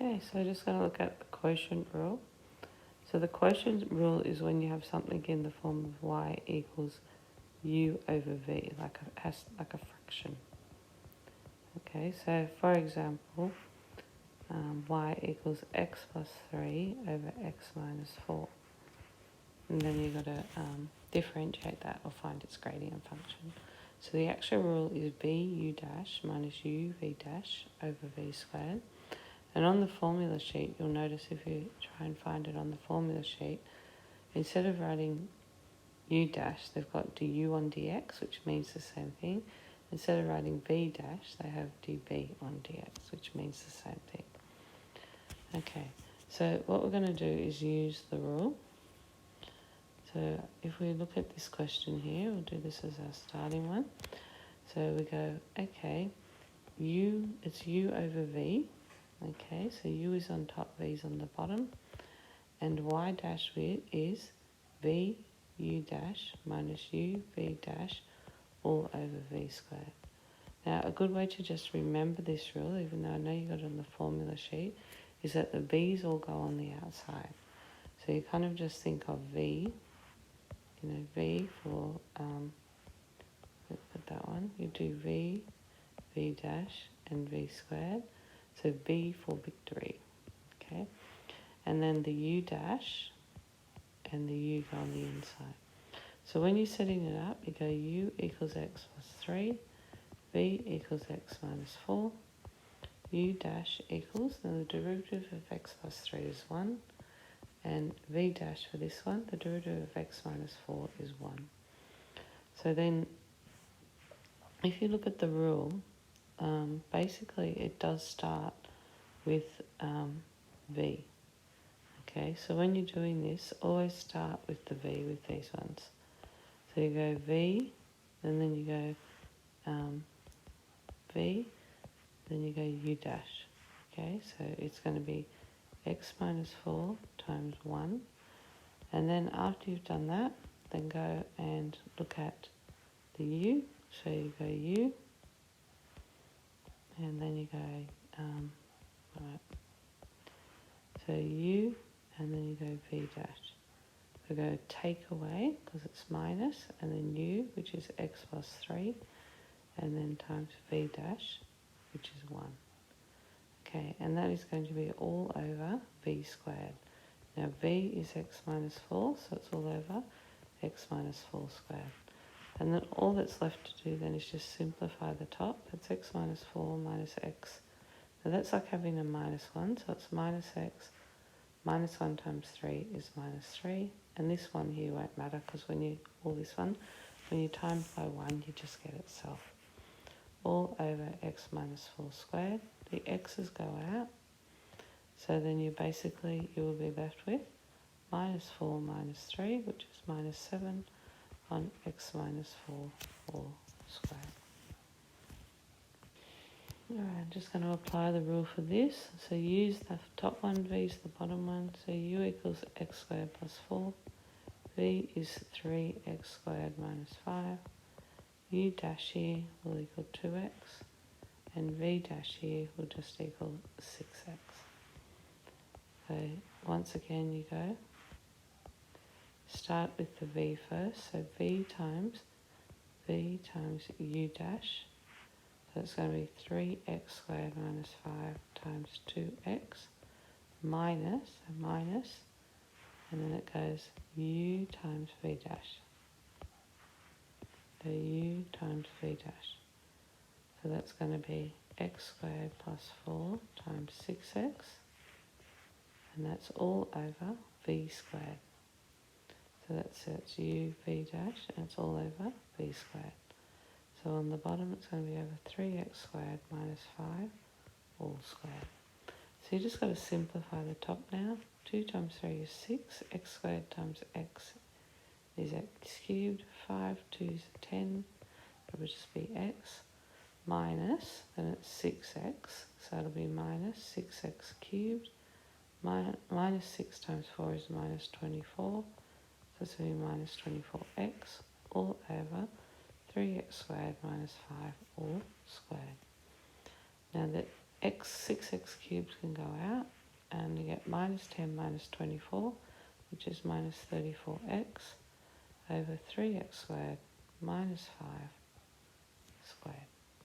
Okay, so just going to look at the quotient rule. So the quotient rule is when you have something in the form of y equals u over v, like a fraction. Okay, so for example, y equals x plus 3 over x minus 4. And then you've got to differentiate that or find its gradient function. So the actual rule is v u dash minus u v dash over v squared. And on the formula sheet, you'll notice if you try and find it on the formula sheet, instead of writing u dash, they've got du on dx, which means the same thing. Instead of writing v dash, they have dv on dx, which means the same thing. Okay, so what we're going to do is use the rule. So if we look at this question here, we'll do this as our starting one. So we go, okay, it's u over v. Okay, so u is on top, v is on the bottom. And y dash is v u dash minus u v dash all over v squared. Now, a good way to just remember this rule, even though I know you got it on the formula sheet, is that the v's all go on the outside. So you kind of just think of v, v for, put that one, you do v dash, and v squared. So v for victory, okay? And then the u dash and the u go on the inside. So when you're setting it up, you go u equals x plus 3, v equals x minus 4, u dash equals, now the derivative of x plus 3 is 1, and v dash for this one, the derivative of x minus 4 is 1. So then, if you look at the rule, basically it does start with v. Okay, so when you're doing this, always start with the v with these ones. So you go v, and then you go v, then you go u dash. Okay, so it's going to be x minus 4 times 1. And then after you've done that, then go and look at the u. So you go u, and then you go, right. So u, and then you go v dash. We go take away, because it's minus, and then u, which is x plus 3, and then times v dash, which is 1. Okay, and that is going to be all over v squared. Now v is x minus 4, so it's all over x minus 4 squared. And then all that's left to do then is just simplify the top. That's x minus 4 minus x. Now that's like having a minus 1, so it's minus x. Minus 1 times 3 is minus 3. And this one here won't matter because when you times by 1, you just get itself. All over x minus 4 squared. The x's go out. So then you will be left with minus 4 minus 3, which is minus 7 on x minus 4 squared. Alright, I'm just going to apply the rule for this. So use the top one, v is the bottom one. So u equals x squared plus 4. V is 3x squared minus 5. U dash here will equal 2x. And v dash here will just equal 6x. So once again you go, start with the v first. So v times u dash. So it's going to be 3x squared minus 5 times 2x minus, and then it goes u times v dash. So u times v dash. So that's going to be x squared plus 4 times 6x, and that's all over v squared. So that's u v dash, and it's all over v squared. So on the bottom it's going to be over 3x squared minus 5 all squared. So you just got to simplify the top now. 2 times 3 is 6. X squared times x is x cubed. 5 2's 10. That would just be x. Minus, then it's 6x. So it'll be minus 6x cubed. Minus 6 times 4 is minus 24. So it's going to be minus 24x all over 3x squared minus 5 all squared. Now that 6x cubed can go out, and you get minus 10 minus 24, which is minus 34x over 3x squared minus 5 squared.